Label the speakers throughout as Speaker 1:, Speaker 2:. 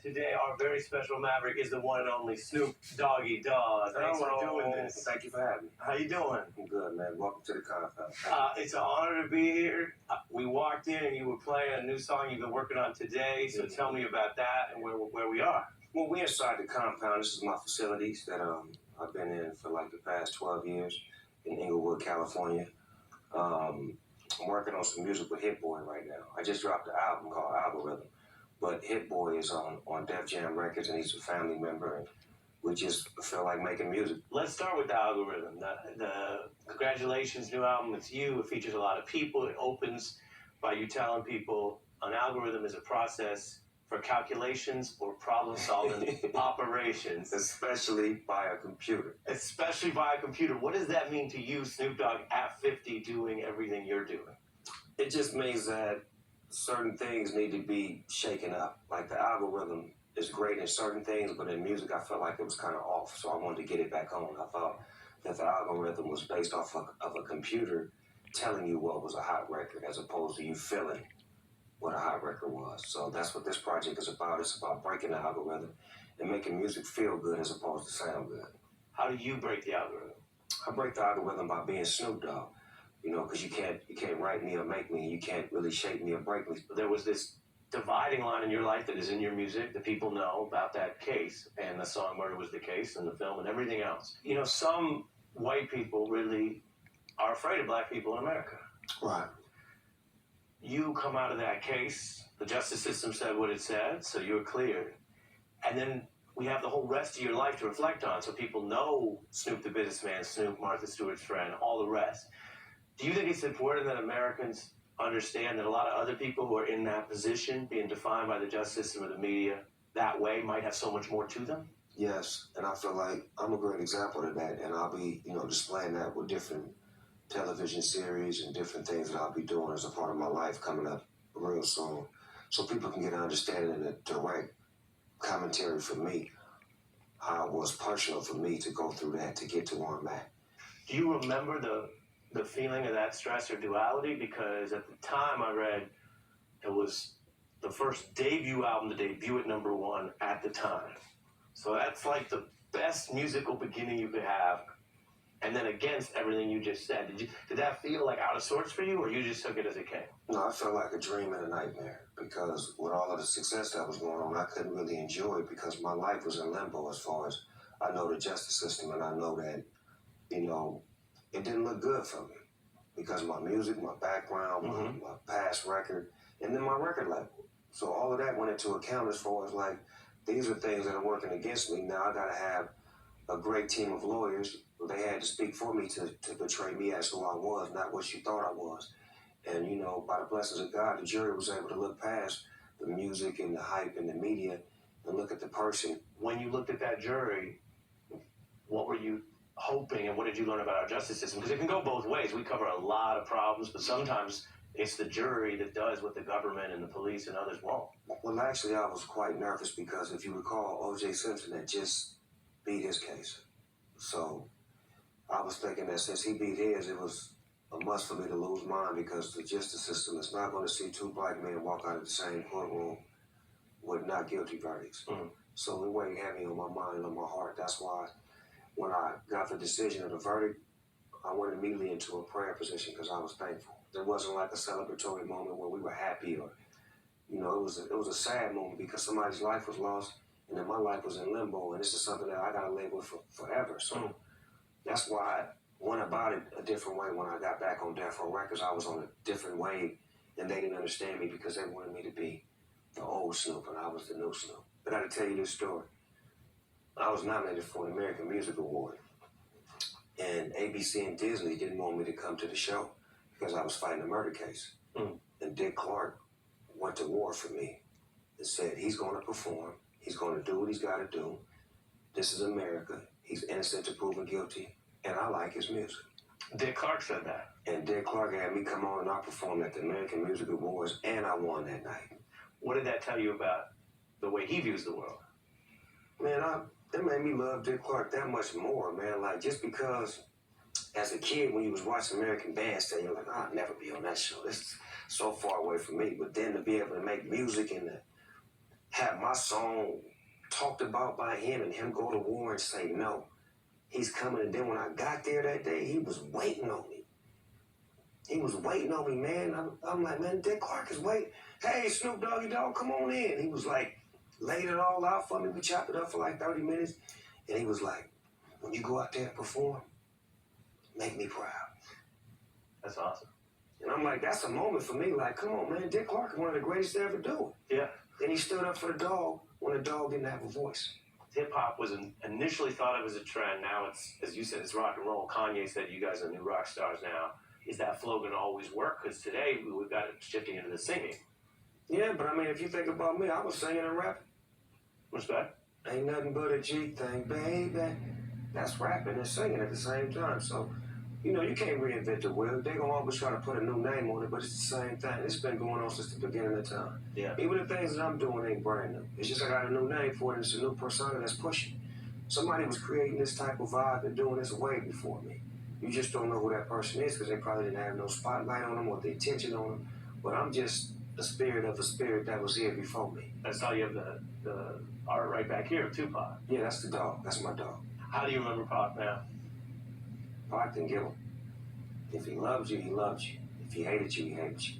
Speaker 1: Today, our very special Maverick is the one and only Snoop Doggy Dogg. Thanks for doing this.
Speaker 2: Thank you for having me.
Speaker 1: How you doing?
Speaker 2: I'm good, man. Welcome to the compound.
Speaker 1: It's an honor to be here. We walked in and you were playing a new song you've been working on today. So tell me about that and where we are.
Speaker 2: Well, we're inside the compound. This is my facilities that I've been in for like the past 12 years in Inglewood, California. I'm working on some music with Hit Boy right now. I just dropped an album called Algorithm. But Hit Boy is on Def Jam Records, and he's a family member, and we just feel like making music.
Speaker 1: Let's start with the Algorithm. The congratulations, new album. It's you. It features a lot of people. It opens by you telling people an algorithm is a process for calculations or problem-solving operations.
Speaker 2: Especially by a computer.
Speaker 1: Especially by a computer. What does that mean to you, Snoop Dogg, at 50, doing everything you're doing?
Speaker 2: It just means that certain things need to be shaken up. Like the algorithm is great in certain things, but in music I felt like it was kind of off, so I wanted to get it back on. I thought that the algorithm was based off of a computer telling you what was a hot record as opposed to you feeling what a hot record was. So that's what this project is about. It's about breaking the algorithm and making music feel good as opposed to sound good.
Speaker 1: How do you break the algorithm?
Speaker 2: I break the algorithm by being Snoop Dogg. You know, because you can't write me or make me. You can't really shape me or break me.
Speaker 1: There was this dividing line in your life that is in your music. The people know about that case, and the song Murder Was the Case, and the film, and everything else. You know, some white people really are afraid of black people in America.
Speaker 2: Right.
Speaker 1: You come out of that case. The justice system said what it said, so you're cleared. And then we have the whole rest of your life to reflect on, so people know Snoop the businessman, Snoop, Martha Stewart's friend, all the rest. Do you think it's important that Americans understand that a lot of other people who are in that position, being defined by the justice system or the media that way, might have so much more to them?
Speaker 2: Yes, and I feel like I'm a great example of that, and I'll be, displaying that with different television series and different things that I'll be doing as a part of my life coming up real soon, so people can get an understanding and a direct commentary from me, how it was personal for me to go through that to get to where I'm at.
Speaker 1: Do you remember the feeling of that stress or duality? Because at the time I read it was the first debut album to debut at #1 at the time. So that's like the best musical beginning you could have. And then against everything you just said, did that feel like out of sorts for you, or you just took it as it came?
Speaker 2: No, I felt like a dream and a nightmare, because with all of the success that was going on, I couldn't really enjoy it because my life was in limbo as far as I know the justice system, and I know that, it didn't look good for me because of my music, my background, my past record, and then my record label. So all of that went into account as far as like, these are things that are working against me. Now I got to have a great team of lawyers. They had to speak for me to portray me as who I was, not what you thought I was. And, by the blessings of God, the jury was able to look past the music and the hype and the media and look at the person.
Speaker 1: When you looked at that jury, what were you hoping, and what did you learn about our justice system? Because it can go both ways. We cover a lot of problems, but sometimes it's the jury that does what the government and the police and others won't.
Speaker 2: Well, actually, I was quite nervous because if you recall, O.J. Simpson had just beat his case. So I was thinking that since he beat his, it was a must for me to lose mine, because the justice system is not going to see two black men walk out of the same courtroom with not guilty verdicts. So it weighed heavy on my mind and on my heart. That's why when I got the decision of the verdict, I went immediately into a prayer position because I was thankful. There wasn't like a celebratory moment where we were happy, or, it was a sad moment because somebody's life was lost and then my life was in limbo, and this is something that I got to live with forever. So that's why I went about it a different way. When I got back on Death Row Records, I was on a different wave, and they didn't understand me because they wanted me to be the old Snoop and I was the new Snoop. But I got to tell you this story. I was nominated for an American Music Award, and ABC and Disney didn't want me to come to the show because I was fighting a murder case. And Dick Clark went to war for me and said he's going to perform, he's going to do what he's got to do. This is America. He's innocent to proven guilty, and I like his music.
Speaker 1: Dick Clark said that.
Speaker 2: And Dick Clark had me come on, and I performed at the American Music Awards, and I won that night.
Speaker 1: What did that tell you about the way he views the world?
Speaker 2: Man, it made me love Dick Clark that much more, man. Like, just because as a kid, when you was watching American Bandstand, you're like, I'll never be on that show. This is so far away from me. But then to be able to make music and have my song talked about by him and him go to war and say no, he's coming. And then when I got there that day, he was waiting on me. He was waiting on me, man. I'm like, man, Dick Clark is waiting. Hey, Snoop Doggy Dogg, come on in. He was like, laid it all out for me. We chopped it up for like 30 minutes. And he was like, when you go out there and perform, make me proud.
Speaker 1: That's awesome.
Speaker 2: And I'm like, that's a moment for me. Like, come on, man. Dick Clark is one of the greatest to ever do it.
Speaker 1: Yeah.
Speaker 2: And he stood up for the dog when the dog didn't have a voice.
Speaker 1: Hip-hop was initially thought of as a trend. Now it's, as you said, it's rock and roll. Kanye said you guys are new rock stars now. Is that flow going to always work? Because today we've got it shifting into the singing.
Speaker 2: Yeah, but I mean, if you think about me, I was singing and rapping.
Speaker 1: Respect.
Speaker 2: Ain't nothing but a G thing, baby. That's rapping and singing at the same time. So, you know, you can't reinvent the wheel. They're going to always try to put a new name on it, but it's the same thing. It's been going on since the beginning of time.
Speaker 1: Yeah.
Speaker 2: Even the things that I'm doing ain't brand new. It's just I got a new name for it, and it's a new persona that's pushing. Somebody was creating this type of vibe and doing this way before me. You just don't know who that person is because they probably didn't have no spotlight on them or the attention on them. But I'm just the spirit of a spirit that was here before me.
Speaker 1: I saw you have the art right back here of Tupac.
Speaker 2: Yeah, that's the dog. That's my dog.
Speaker 1: How do you remember Pac now?
Speaker 2: Pac didn't give him. If he loved you, he loved you. If he hated you, he hated you.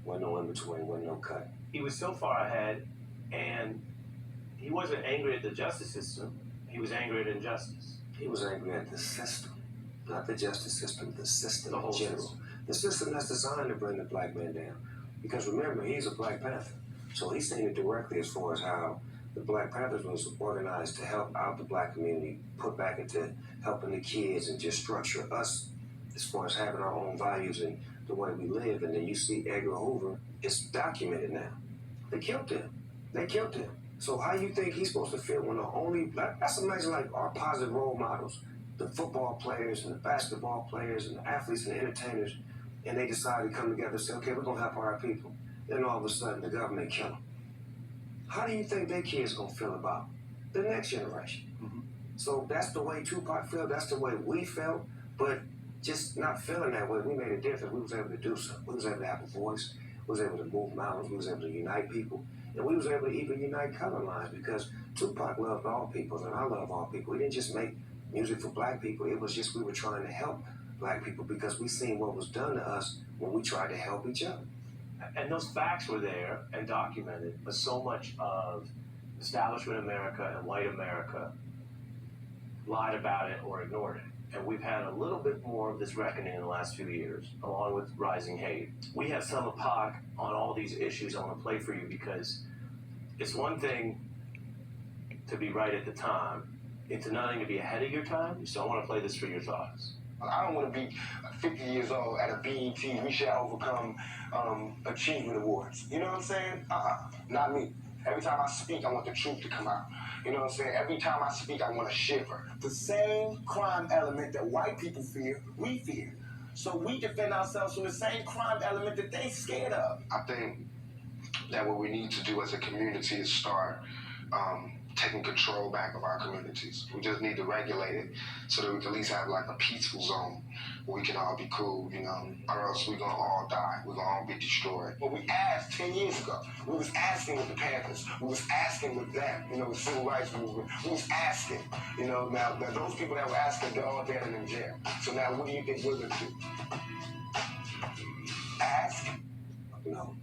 Speaker 2: Wasn't no in between, wasn't no cut.
Speaker 1: He was so far ahead, and he wasn't angry at the justice system. He was angry at injustice.
Speaker 2: He was angry at the system. Not the justice system, the system
Speaker 1: The whole
Speaker 2: in general.
Speaker 1: system.
Speaker 2: The system that's designed to bring the black man down. Because remember, he's a Black Panther. So he's seen it directly as far as how the Black Panthers was organized to help out the black community, put back into helping the kids and just structure us as far as having our own values and the way we live. And then you see Edgar Hoover, it's documented now. They killed him. They killed him. So how you think he's supposed to feel when the only black, that's amazing, like our positive role models, the football players and the basketball players and the athletes and the entertainers, and they decide to come together and say, okay, we're going to help our people. Then all of a sudden, the government kill them. How do you think their kids going to feel about the next generation?
Speaker 1: Mm-hmm.
Speaker 2: So that's the way Tupac felt. That's the way we felt. But just not feeling that way, we made a difference. We was able to do something. We was able to have a voice. We was able to move mountains. We was able to unite people. And we was able to even unite color lines because Tupac loved all people, and I love all people. We didn't just make music for black people. It was just we were trying to help black people because we seen what was done to us when we tried to help each other.
Speaker 1: And those facts were there and documented, but so much of establishment America and white America lied about it or ignored it. And we've had a little bit more of this reckoning in the last few years, along with rising hate. We have some of Pac on all these issues I want to play for you because it's one thing to be right at the time. It's another thing to be ahead of your time. So I want to play this for your thoughts.
Speaker 3: I don't want to be 50 years old at a BET. We shall overcome achievement awards. You know what I'm saying? Not me. Every time I speak, I want the truth to come out. You know what I'm saying? Every time I speak, I want to shiver. The same crime element that white people fear, we fear. So we defend ourselves from the same crime element that they scared of.
Speaker 4: I think that what we need to do as a community is start taking control back of our communities. We just need to regulate it so that we can at least have like a peaceful zone where we can all be cool, you know, or else we're gonna all die. We're gonna all be destroyed.
Speaker 3: What we asked 10 years ago, we was asking with the Panthers, we was asking with them, you know, the civil rights movement, we was asking, you know, now those people that were asking, they're all dead and in jail. So now what do you think we're gonna do? Ask?
Speaker 2: No.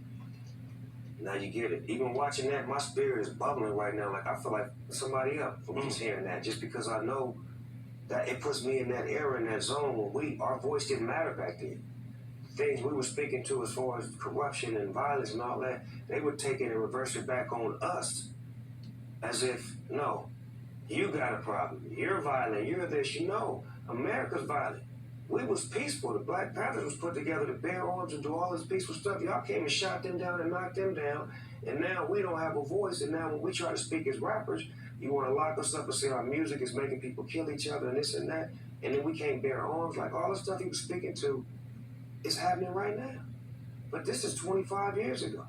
Speaker 2: Now you get it. Even watching that, my spirit is bubbling right now. Like I feel like somebody up from just hearing that. Just because I know that it puts me in that era, in that zone where our voice didn't matter back then. Things we were speaking to as far as corruption and violence and all that, they would take it and reverse it back on us. As if, no, you got a problem. You're violent. You're this. You know, America's violent. We was peaceful. The Black Panthers was put together to bear arms and do all this peaceful stuff. Y'all came and shot them down and knocked them down. And now we don't have a voice. And now when we try to speak as rappers, you want to lock us up and say our music is making people kill each other and this and that. And then we can't bear arms. Like all the stuff he was speaking to is happening right now. But this is 25 years ago.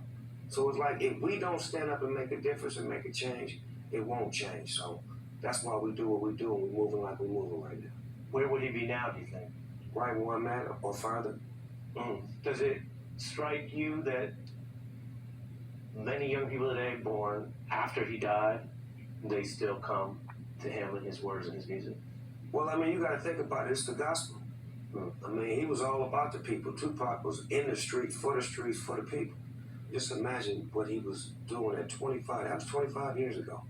Speaker 2: So it's like if we don't stand up and make a difference and make a change, it won't change. So that's why we do what we do and we're moving like we're moving right now.
Speaker 1: Where would he be now, do you think?
Speaker 2: Right where I'm at or further.
Speaker 1: Does it strike you that Many young people today born after he died, they still come to him and his words and his music.
Speaker 2: Well, I mean, you got to think about it. It's the gospel. I mean, he was all about the people. Tupac was in the streets, for the people. Just imagine what he was doing at 25. That was 25 years ago.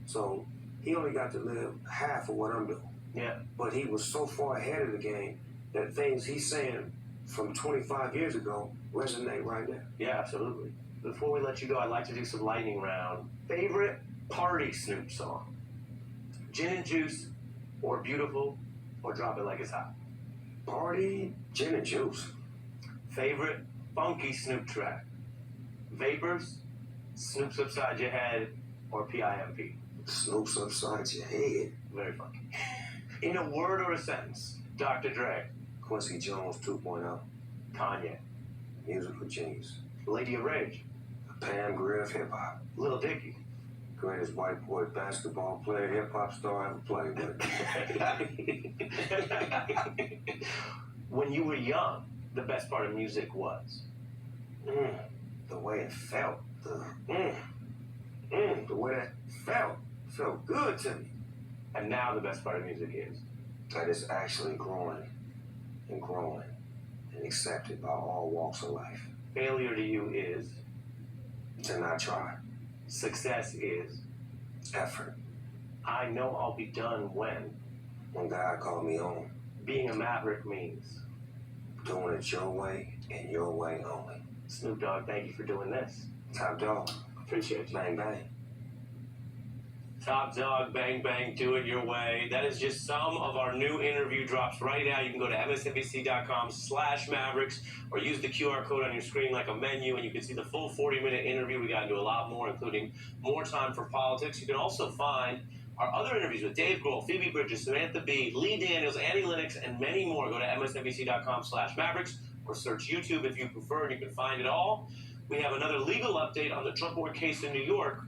Speaker 2: So he only got to live half of what I'm doing.
Speaker 1: Yeah.
Speaker 2: But he was so far ahead of the game that things he's saying from 25 years ago resonate right now.
Speaker 1: Yeah, absolutely. Before we let you go, I'd like to do some lightning round. Favorite party Snoop song? Gin and Juice, or Beautiful, or Drop It Like It's Hot?
Speaker 2: Party, gin and juice.
Speaker 1: Favorite funky Snoop track? Vapors, Snoop's Upside Your Head, or PIMP?
Speaker 2: Snoop's upside your head.
Speaker 1: Very funky. In a word or a sentence, Dr. Dre,
Speaker 2: Quincy Jones 2.0.
Speaker 1: Kanye,
Speaker 2: Musical genius. Lady
Speaker 1: Lady of Rage,
Speaker 2: Pam Grier of hip hop.
Speaker 1: Lil Dicky,
Speaker 2: Greatest white boy basketball player, hip hop star ever played with.
Speaker 1: When you were young, the best part of music was?
Speaker 2: The way it felt. The way that felt good to me.
Speaker 1: And now the best part of music is?
Speaker 2: That it's actually growing and growing and accepted by all walks of life.
Speaker 1: Failure to you is?
Speaker 2: To not try.
Speaker 1: Success is?
Speaker 2: Effort.
Speaker 1: I know I'll be done when?
Speaker 2: When God called me home.
Speaker 1: Being a maverick means?
Speaker 2: Doing it your way and your way only.
Speaker 1: Snoop Dogg, thank you for doing this.
Speaker 2: Top dog.
Speaker 1: Appreciate you.
Speaker 2: Bang bang.
Speaker 1: Top Dog, bang, bang, do it your way. That is just some of our new interview drops right now. You can go to msnbc.com/Mavericks or use the QR code on your screen like a menu, and you can see the full 40-minute interview. We got into a lot more, including more time for politics. You can also find our other interviews with Dave Grohl, Phoebe Bridgers, Samantha Bee, Lee Daniels, Annie Lennox, and many more. Go to msnbc.com/Mavericks or search YouTube if you prefer, and you can find it all. We have another legal update on the Trump board case in New York.